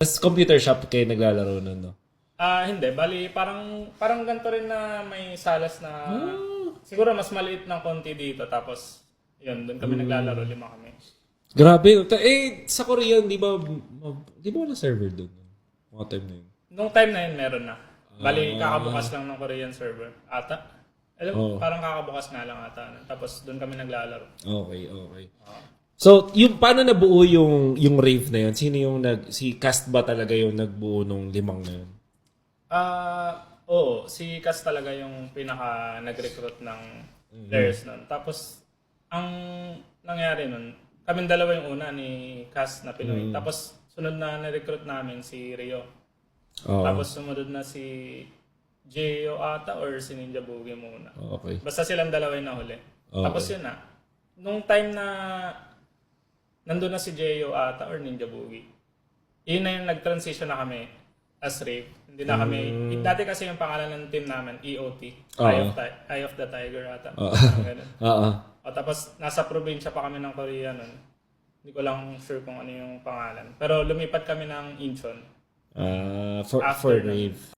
Mas computer shop kayo naglalaro nun, no? Hindi. Bali, parang ganito rin na may salas na siguro mas maliit ng konti dito. Tapos, yun, doon kami naglalaro, 5 kami. Grabe. Sa Korean, di ba wala server doon? Mga time na yun. Nung time na yun, meron na. Bali, kakabukas lang ng Korean server. Ata. Parang kakabukas nga lang ata. Tapos, doon kami naglalaro. Okay. So, paano nabuo yung rave na yun? Sino si Cast ba talaga yung nagbuo nung 5 na yun? Oo, si Cas talaga yung pinaka nag-recruit ng players nun. Tapos, ang nangyari nun, kaming dalawa yung una ni Cas na Pinoy. Tapos, sunod na na-recruit namin si Rio. Oo. Tapos, sumunod na si Gio ata or si Ninja Boogie muna. Okay. Basta silang dalawa yung nahuli. Okay. Tapos yun na. Nung time na nandun na si Gio ata or Ninja Boogie, yun na yung nag-transition na kami as Rave. Hindi na kami, dati kasi yung pangalan ng team namin, EOT, Eye of the Tiger ata. Ganun. Tapos nasa probinsya pa kami ng Korea nun. Hindi ko lang sure kung ano yung pangalan. Pero lumipat kami ng Incheon. For rave.